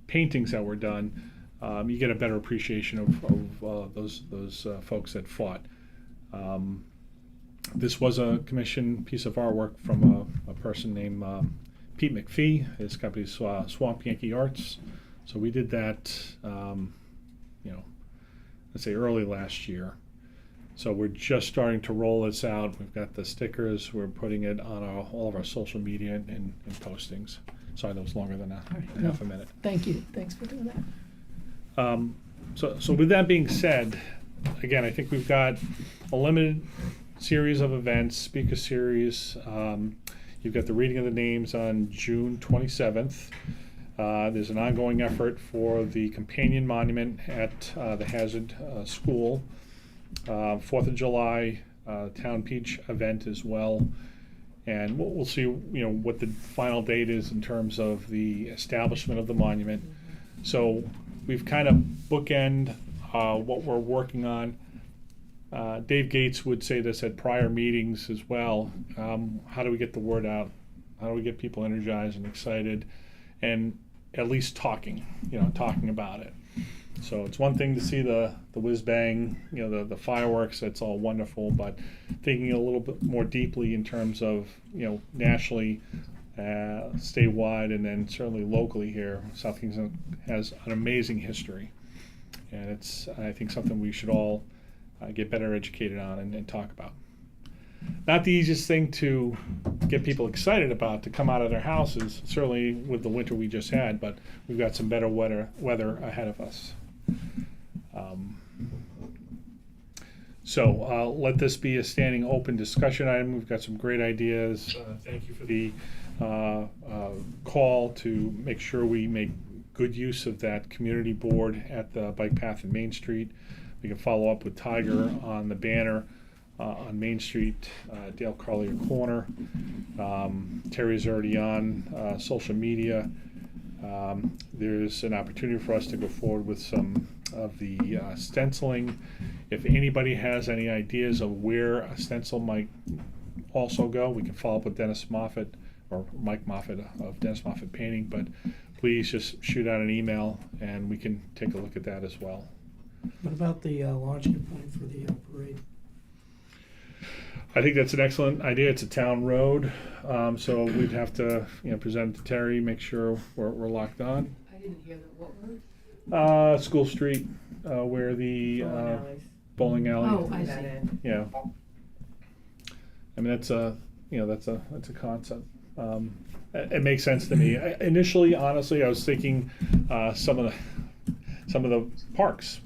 paintings that were done, you get a better appreciation of those folks that fought. This was a commissioned piece of artwork from a person named Pete McPhee. His company's Swamp Yankee Arts. So we did that, let's say early last year. So we're just starting to roll this out. We've got the stickers. We're putting it on all of our social media and postings. Sorry, that was longer than a half a minute. Thank you. Thanks for doing that. So with that being said, again, I think we've got a limited series of events, speaker series. You've got the reading of the names on June 27th. There's an ongoing effort for the companion monument at the Hazard School. 4th of July, Town Peach event as well. And we'll see, what the final date is in terms of the establishment of the monument. So we've kind of bookend what we're working on. Dave Gates would say this at prior meetings as well. How do we get the word out? How do we get people energized and excited, and at least talking about it? So it's one thing to see the whiz bang, the fireworks. That's all wonderful, but thinking a little bit more deeply in terms of nationally, statewide, and then certainly locally here, South Kingston has an amazing history, and it's, I think, something we should all get better educated on and talk about. Not the easiest thing to get people excited about, to come out of their houses, certainly with the winter we just had, but we've got some better weather ahead of us. So let this be a standing open discussion item. We've got some great ideas. Thank you for the call to make sure we make good use of that community board at the bike path in Main Street. We can follow up with Tiger on the banner on Main Street, Dale Carlier Corner. Terry's already on social media. There's an opportunity for us to go forward with some of the stenciling. If anybody has any ideas of where a stencil might also go, we can follow up with Dennis Moffett or Mike Moffett of Dennis Moffett Painting, but please just shoot out an email and we can take a look at that as well. What about the launching point for the parade? I think that's an excellent idea. It's a town road, so we'd have to present it to Terry, make sure we're locked on. I didn't hear that. What road? School Street, where the bowling alley. Oh, I see. Yeah. I mean, that's a concept. It makes sense to me. Initially, honestly, I was thinking some of the parks.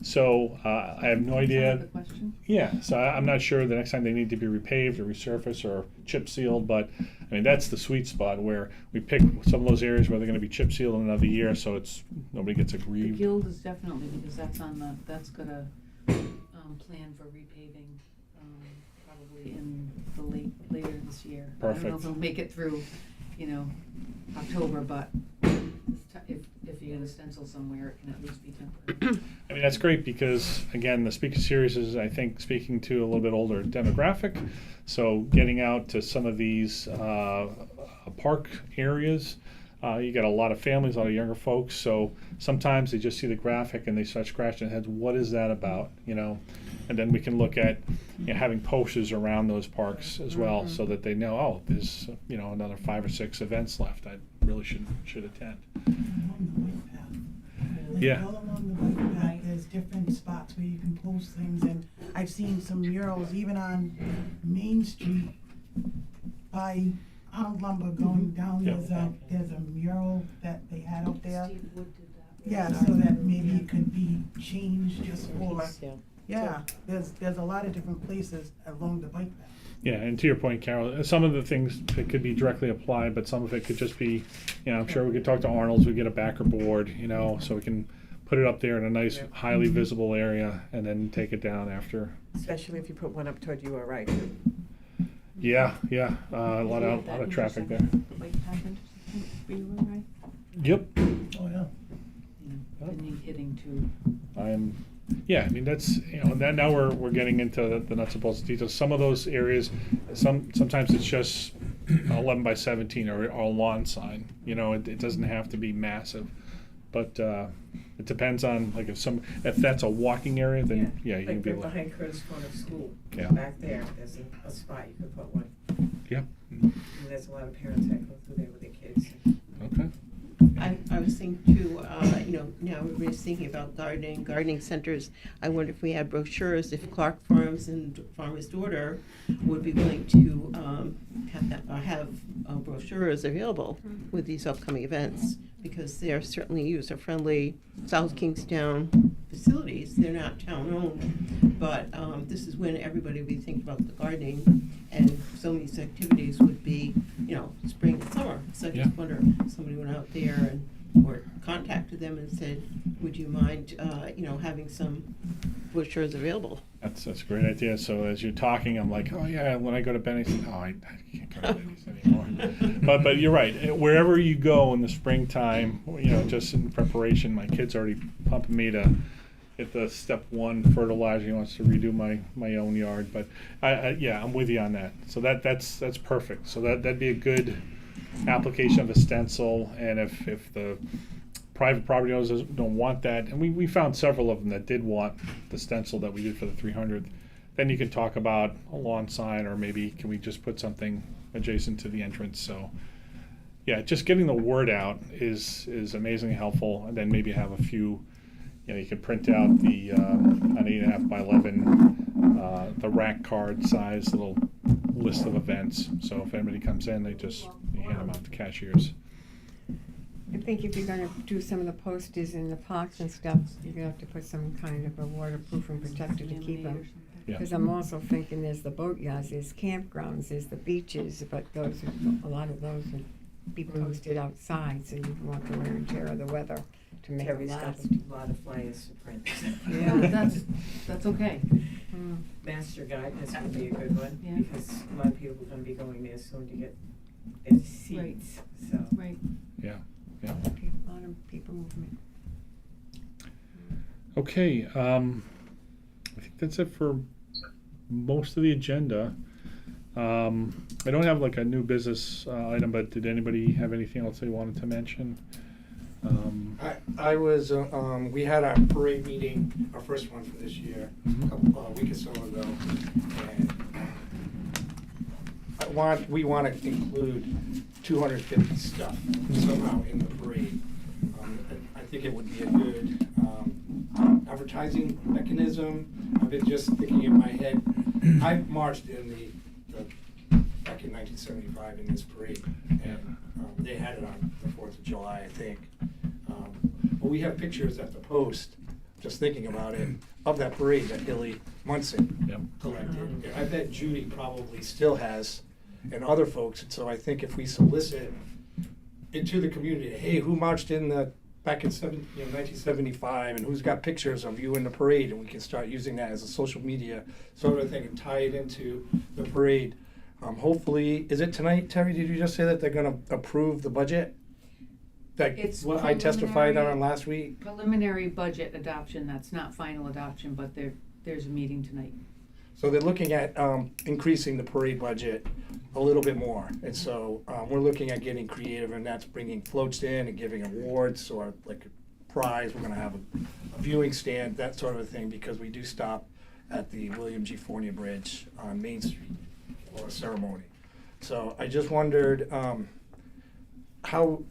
So I have no idea. The question? Yeah, so I'm not sure the next time they need to be repaved or resurfaced or chip sealed, but I mean that's the sweet spot where we pick some of those areas where they're going to be chip sealed in another year, so it's nobody gets The aggrieved. Guild is definitely, because that's got a plan for repaving probably in the later this year. I don't know Perfect. if it'll make it through, October, but if you're gonna stencil somewhere, it can at least be temporary. I mean that's great because again the speaker series is I think speaking to a little bit older demographic, so getting out to some of these park areas. You got a lot of families, a lot of younger folks, so sometimes they just see the graphic and they start scratching their heads, what is that about, And then we can look at having posters around those parks as well, so that they know, oh, there's another 5 or 6 events left I really should attend. Yeah. All along the bike path, there's different spots where you can post things, and I've seen some murals even on Main Street by Arnold Lumber going down. Yeah. There's a mural that they had up there. Steve Wood did that. Yeah, so that maybe it could be changed just for. Yeah. Yeah, there's a lot of different places along the bike path. Yeah, and to your point, Carol, some of the things that could be directly applied, but some of it could just be, I'm sure we could talk to Arnold's, we get a backer board, so we can put it up there in a nice, highly visible area, and then take it down after. Especially if you put one up toward URI. Yeah, a lot of traffic there. The bike path intersection for you, right? Yep. Oh, yeah. The need hitting to. Yeah, I mean that's now we're getting into the nuts and bolts details. Some of those areas, sometimes it's just 11 by 17 or a lawn sign. It doesn't have to be massive, but it depends on if that's a walking area, then you can Like be right able. behind Curtis Corner School, Yeah. back there, there's a spot you could put one. Yep. And there's a lot of parents that go through there with their kids. Okay. I was thinking too, now everybody's thinking about gardening centers. I wonder if we had brochures, if Clark Farms and Farmer's Daughter would be willing to have brochures available with these upcoming events, because they are certainly user-friendly South Kingstown facilities. They're not town-owned, but this is when everybody would be thinking about the gardening, and some of these activities would be, spring and summer. So I just wonder if somebody went out there or contacted them and said, would you mind, having some brochures available? That's a great idea. So as you're talking, I'm like, oh yeah, when I go to Benny's, I can't go to Benny's anymore. but you're right. Wherever you go in the springtime, just in preparation, my kid's already pumping me to at the step one fertilizer. He wants to redo my own yard, but yeah, I'm with you on that. So that's perfect. So that'd be a good application of a stencil, and if the private property owners don't want that, and we found several of them that did want the stencil that we did for the 300th, then you can talk about a lawn sign, or maybe can we just put something adjacent to the entrance. So yeah, just getting the word out is amazingly helpful, and then maybe have a few, you can print out the an 8.5 by 11 the rack card size little list of events. So if anybody comes in, they just hand them out to cashiers. I think if you're gonna do some of the posters in the parks and stuff, you're gonna have to put some kind of a waterproof and protector to keep them. Yeah. Because I'm also thinking there's the boatyards, there's campgrounds, there's the beaches, but a lot of those would be posted outside, so you'd want the wear and tear of the weather to make it Terry's got last. a lot of flyers to print. Yeah, that's okay. Mm. Master Guide, that's gonna be a good one, Yeah. because a lot of people are gonna be going there soon to get their seats, so. Right. Yeah. A lot of people movement. Okay. I think that's it for most of the agenda. I don't have like a new business item, but did anybody have anything else they wanted to mention? I was, we had our parade meeting, our first one for this year, a week or so ago, and we want to include 250 stuff somehow in the parade. I think it would be a good advertising mechanism. I've been just thinking in my head, I marched in the back in 1975 in this parade, and they had it on the 4th of July, I think. But we have pictures at the post, just thinking about it, of that parade that Hilly Munson collected. And I bet Judy probably still has, and other folks. And so I think if we solicit into the community, hey, who marched in back in 1975, and who's got pictures of you in the parade, and we can start using that as a social media sort of thing and tie it into the parade. Hopefully, is it tonight, Terry? Did you just say that they're going to approve the budget? It's What I testified on last week. Preliminary budget adoption, that's not final adoption, but there's a meeting tonight. So they're looking at increasing the parade budget a little bit more. And so we're looking at getting creative, and that's bringing floats in and giving awards or like a prize. We're going to have a viewing stand, that sort of a thing, because we do stop at the William G. Fournier Bridge on Main Street for a ceremony. So I just wondered how,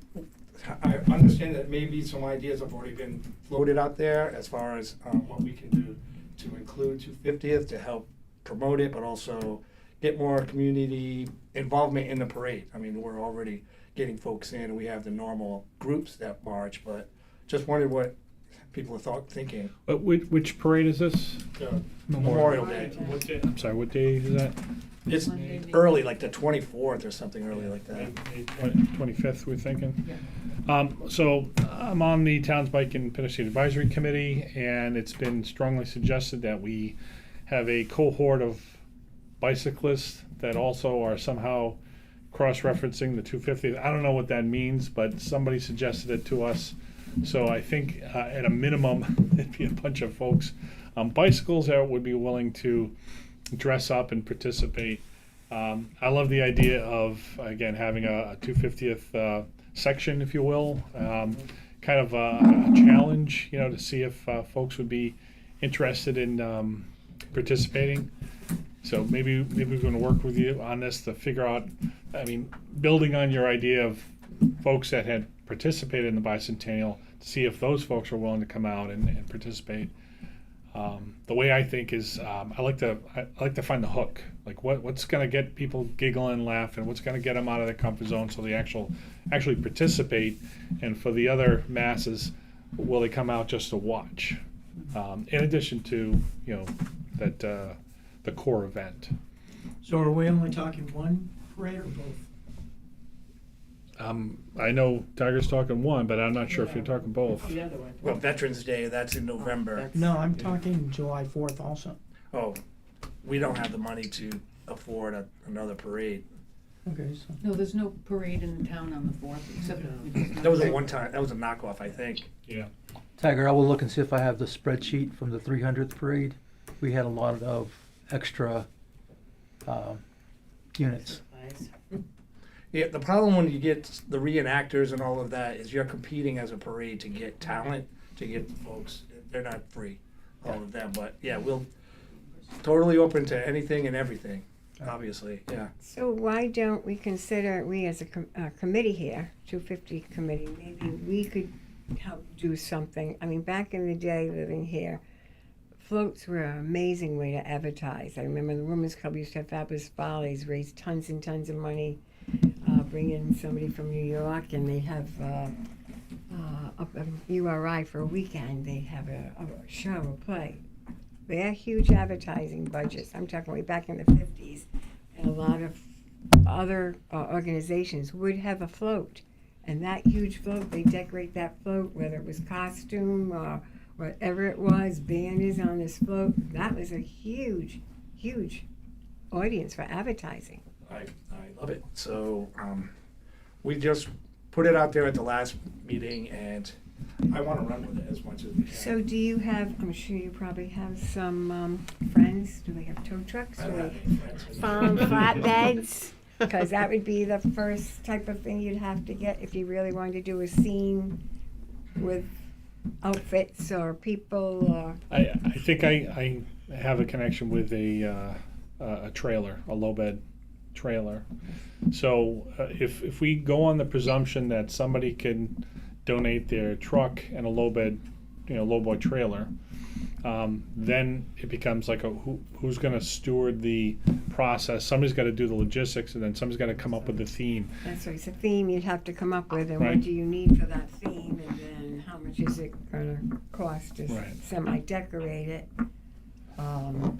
I understand that maybe some ideas have already been floated out there as far as what we can do to include 250th to help promote it, but also get more community involvement in the parade. I mean, we're already getting folks in, and we have the normal groups that march, but just wondered what people are thinking. Which parade is this? Memorial Day. What day? I'm sorry, what day is that? It's early, like the 24th or something early like that. May 25th, we're thinking. So I'm on the Towns Bike and Pedestrian Advisory Committee, and it's been strongly suggested that we have a cohort of bicyclists that also are somehow cross-referencing the 250. I don't know what that means, but somebody suggested it to us. So I think at a minimum, it'd be a bunch of folks on bicycles that would be willing to dress up and participate. I love the idea of, again, having a 250th section, if you will, kind of a challenge, to see if folks would be interested in participating. So maybe we're going to work with you on this to figure out, building on your idea of folks that had participated in the bicentennial, to see if those folks are willing to come out and participate. The way I think is, I like to find the hook. Like what's going to get people giggling, laughing, what's going to get them out of their comfort zone, so they actually participate. And for the other masses, will they come out just to watch? In addition to that the core event. So are we only talking one parade or both? I know Tiger's talking one, but I'm not sure if you're talking both. The other one. Well, Veterans Day, that's in November. No, I'm talking July 4th also. Oh, we don't have the money to afford another parade. Okay, so. No, there's no parade in the town on the 4th, except That was a one-time, that was a knockoff, I think. Yeah. Tiger, I will look and see if I have the spreadsheet from the 300th parade. We had a lot of extra units. Yeah, the problem when you get the reenactors and all of that is you're competing as a parade to get talent, to get folks. They're not free, all of them. But yeah, we'll totally open to anything and everything. Obviously, yeah. So why don't we consider, we as a committee here, 250 committee, maybe we could help do something. I mean, back in the day living here, floats were an amazing way to advertise. I remember the Women's Club used to have Fabulous Follies, raise tons and tons of money, bring in somebody from New York, and they have up at URI for a weekend, they have a show, a play. They're huge advertising budgets. I'm talking way back in the 50s. And a lot of other organizations would have a float. And that huge float, they decorate that float, whether it was costume or whatever it was, banners on this float. That was a huge, huge audience for advertising. I love it. So we just put it out there at the last meeting, and I want to run with it as much as we can. So do you have, I'm sure you probably have some friends, do they have tow trucks? I Do don't have they any friends. farm flatbeds? Because that would be the first type of thing you'd have to get if you really wanted to do a scene with outfits or people or... I think I have a connection with a trailer, a low bed trailer. So if we go on the presumption that somebody can donate their truck and a low bed, lowboy trailer, then it becomes like who's going to steward the process. Somebody's got to do the logistics, and then somebody's got to come up with the theme. That's right, it's a theme you'd have to come up with, and Right. what do you need for that theme, and then how much is it going to cost to Right. semi-decorate it? And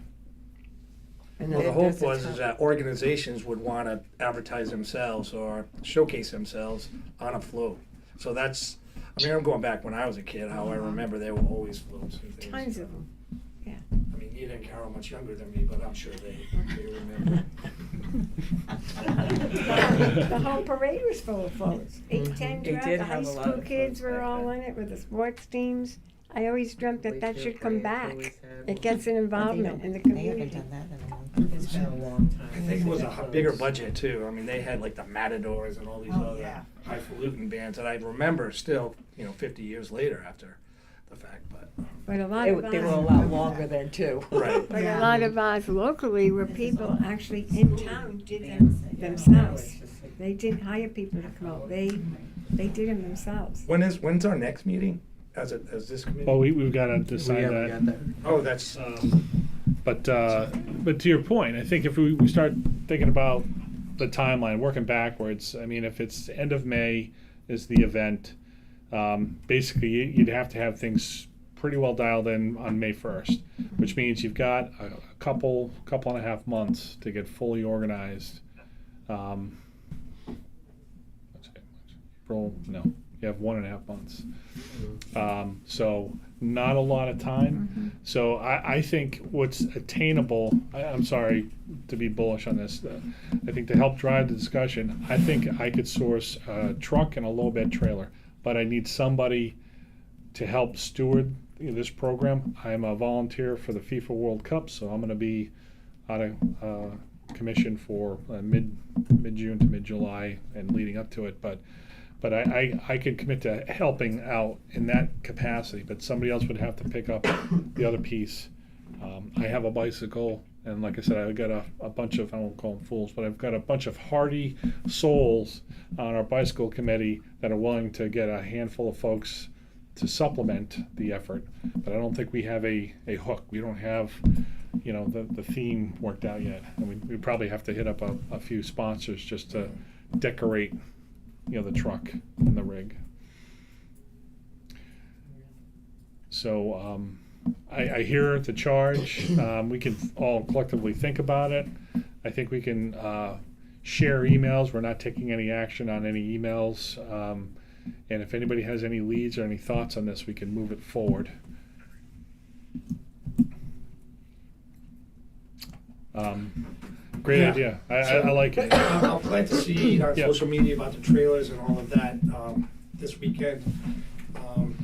Well, then the hope there's was top- is that organizations would want to advertise themselves or showcase themselves on a float. So that's, I mean, I'm going back when I was a kid, how I remember there were always floats and things. Tons of them. I mean, Nita and Carol are much younger than me, but I'm sure they remember. The whole parade was full of floats. 8, 10 They trucks, did the have high a lot school of kids floats were back all then. in it with the sports teams. I always dreamt that that should come back. always had It gets an involvement in the They haven't community. done that in a long time. It's been a long time. I think it was a bigger budget too. I mean, they had like the Matadors and all these Oh, other yeah. highfalutin bands that I remember still, 50 years later after the fact. But But a lot of They were a ours, lot longer then too. right, but Yeah. a lot of ours locally were people actually in town did them themselves. They didn't hire people to come out. They did them themselves. when's our next meeting? As this committee? Well, we've got to We decide haven't that. got that. Oh, that's But to your point, I think if we start thinking about the timeline, working backwards, I mean, if it's end of May is the event, basically you'd have to have things pretty well dialed in on May 1st, which means you've got a couple and a half months to get fully organized. April, no, you have 1.5 months. So not a lot of time. So I think what's attainable, I'm sorry to be bullish on this, I think to help drive the discussion, I think I could source a truck and a low bed trailer, but I need somebody to help steward this program. I'm a volunteer for the FIFA World Cup, so I'm going to be out of commission for mid-June to mid-July and leading up to it, but I could commit to helping out in that capacity, but somebody else would have to pick up the other piece. I have a bicycle, and like I said, I've got a bunch of, I won't call them fools, but I've got a bunch of hardy souls on our bicycle committee that are willing to get a handful of folks to supplement the effort. But I don't think we have a hook. We don't have, the theme worked out yet. And we probably have to hit up a few sponsors just to decorate the truck and the rig. So I hear the charge. We can all collectively think about it. I think we can share emails. We're not taking any action on any emails. And if anybody has any leads or any thoughts on this, we can move it forward. Great Yeah. idea. I like it. I'll plant the seed on Yeah. social media about the trailers and all of that this weekend. And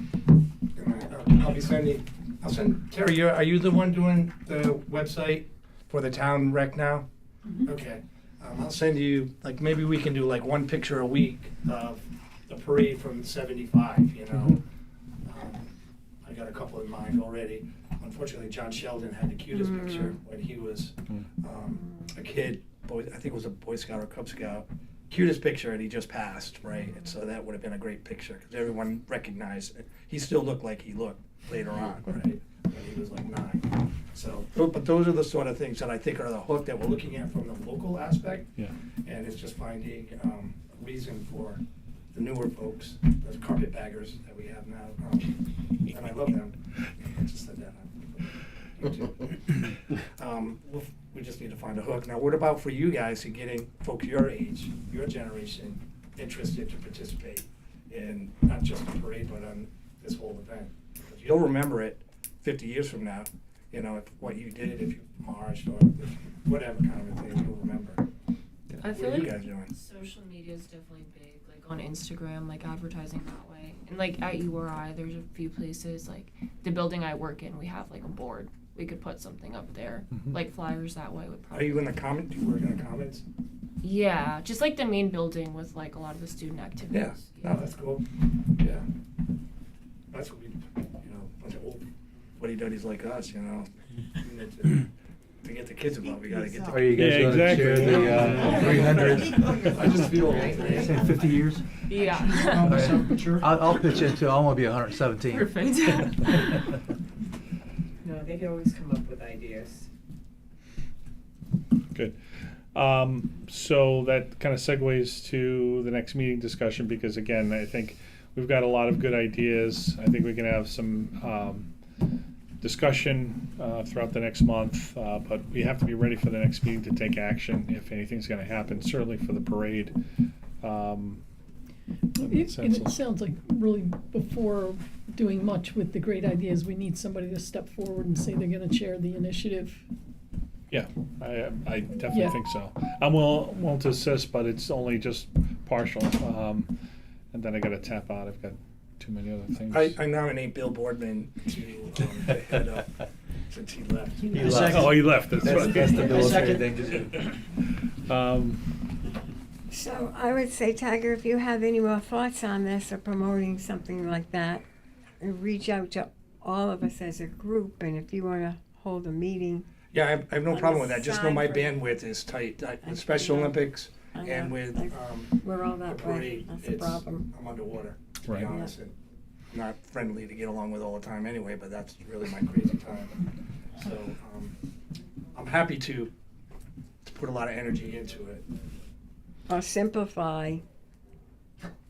I'll send, Terry, are you the one doing the website for the town rec now? Okay. I'll send you, like, maybe we can do like one picture a week of the parade from '75, you know? I got a couple in mind already. Unfortunately, John Sheldon had the cutest picture when he was a kid, I think it was a Boy Scout or Cub Scout. Cutest picture, and he just passed, right? And so that would have been a great picture, because everyone recognized it. He still looked like he looked later on, right? When he was like 9. So, but those are the sort of things that I think are the hook that we're looking at from the local aspect. Yeah. And it's just finding a reason for the newer folks, the carpetbaggers that we have now. And I love them. I just said that. We just need to find a hook. Now, what about for you guys in getting folks your age, your generation, interested to participate in not just the parade, but on this whole event? Because you'll remember it 50 years from now, you know, what you did, if you marched, or whatever kind of thing, you'll remember. I feel What are you like guys doing? social media is definitely big, like on Instagram, like advertising that way. And like at URI, there's a few places, like the building I work in, we have like a board. We could put something up there, like flyers that way would Are probably. you in the comment? Do you work in the comments? Yeah, just like the main building with like a lot of the student activities. Yeah, no, that's cool. Yeah. That's what we, you know, a bunch of old fuddy-duddies like us, you know. To get the kids involved, we gotta get the Are you guys Yeah, going to exactly. share the 300? I just feel old. Say 50 years? Yeah. I'll pitch in too. I want to be 117. Perfect. No, they can always come up with ideas. Good. So that kind of segues to the next meeting discussion, because again, I think we've got a lot of good ideas. I think we can have some discussion throughout the next month, but we have to be ready for the next meeting to take action if anything's going to happen, certainly for the parade. It sounds like really before doing much with the great ideas, we need somebody to step forward and say they're gonna chair the initiative. Yeah, I definitely Yeah. think so. I'm willing to assist, but it's only just partial. And then I got to tap out. I've got too many other things. I nominate Bill Boardman to head up, since he left. He left. Oh, he left. That's right. That's the military Second. thing to do. So I would say, Tiger, if you have any more thoughts on this or promoting something like that, reach out to all of us as a group, and if you want to hold a meeting. Yeah, I have no On problem the with that. Just know my side for- bandwidth is tight. With Special Olympics I know. and with We're all the that way. parade, That's the problem. I'm underwater, to Right. be honest. And not friendly to get along with all the time anyway, but that's really my crazy time. So I'm happy to put a lot of energy into it. Or simplify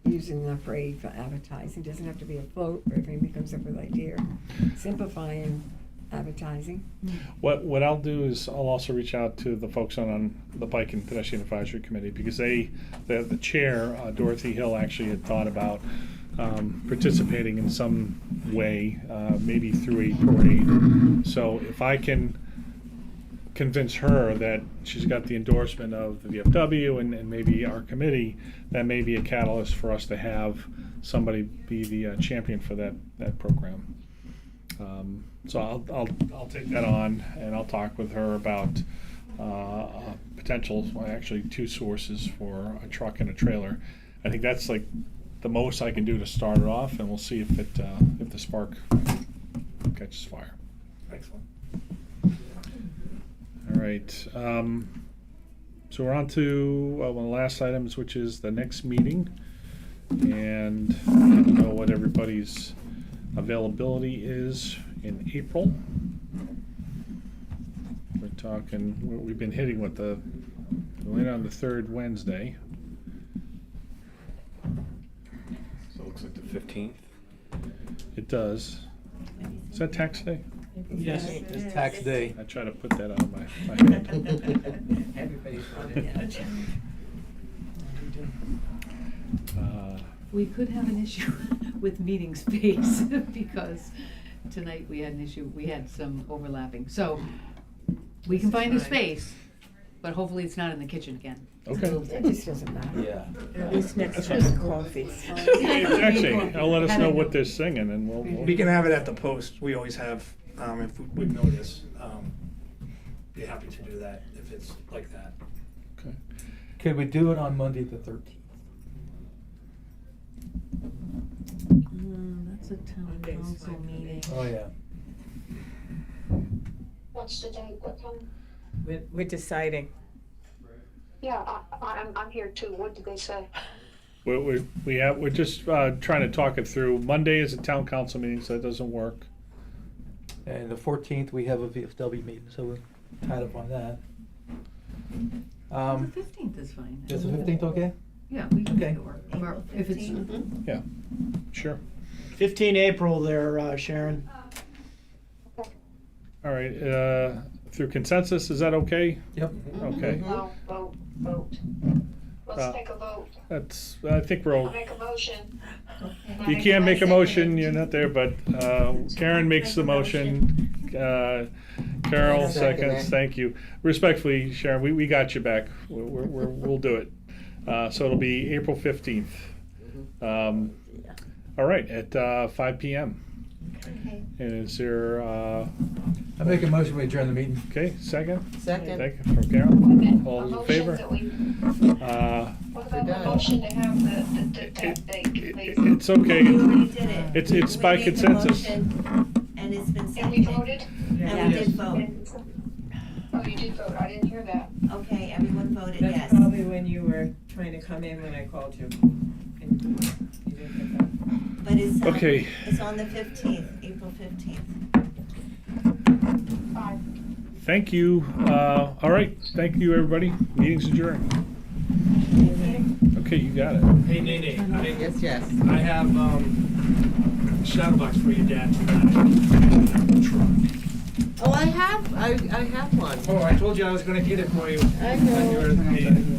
using the parade for advertising. Doesn't have to be a float, but if anybody comes up with an idea, simplifying advertising. What I'll do is I'll also reach out to the folks on the Bike and Pedestrian Advisory Committee, because the chair, Dorothy Hill, actually had thought about participating in some way, maybe through a parade. So if I can convince her that she's got the endorsement of the VFW and maybe our committee, that may be a catalyst for us to have somebody be the champion for that program. So I'll take that on, and I'll talk with her about potential, actually 2 sources for a truck and a trailer. I think that's like the most I can do to start it off, and we'll see if the spark catches fire. Excellent. All right. So we're on to one of the last items, which is the next meeting, and I don't know what everybody's availability is in April. We're talking. We've been hitting with we're in on the 3rd Wednesday. So it looks like the 15th. It does. Is that tax day? Yes. It's tax day. I try to put that out of my head. Everybody's on it. We could have an issue with meeting space because tonight we had an issue, we had some overlapping. So we can find a space, but hopefully it's not in the kitchen again. Okay. It just doesn't matter. Yeah. At least next to the coffees. Actually, let us know what they're singing, and we'll We can have it at the post. We always have, if we notice, be happy to do that if it's like that. Okay. Could we do it on Monday the 13th? That's a town Monday's council fine for me. meeting. Oh, yeah. What's the date? What time? We're deciding. Yeah, I'm here too. What did they say? We're just trying to talk it through. Monday is a town council meeting, so that doesn't work. And the 14th, we have a VFW meeting, so we're tied up on that. The 15th is fine. Is the 15th okay? Yeah, we can make Okay. it work. Or if it's, Yeah, sure. 15 April there, Sharon. All right, through consensus, is that okay? Yep. Okay. No, vote. Let's Uh, take a vote. I think we're I'll all, make a motion. you can't make a motion, you're not there, but Karen makes the motion. Carol seconds, thank you. Respectfully, Sharon, we got you back. We'll do it. So it'll be April 15th. All right, at 5 p.m. Okay. And is there, I make a motion, we adjourn the meeting. okay, second? Second. Thank you, from Carol. All A those in motion favor? that we, what about the done. motion to have the tap date, please? It's okay. We already did it. It's We by made the consensus. motion, and it's been And we seconded. voted? And we did vote. Oh, you did vote. I didn't hear that. Okay, everyone voted That's yes. probably when you were trying to come in when I called you. And you didn't pick up. But it's on, Okay. it's on the 15th, April 15th. Thank you. All right, thank you, everybody. Meeting's adjourned. Okay, you got it. Hey, Nene, Yes. I have, shadow box for your dad tonight. Truck. Oh, I have one. Oh, I told you I was gonna get it for you. I know. When you were at the meeting.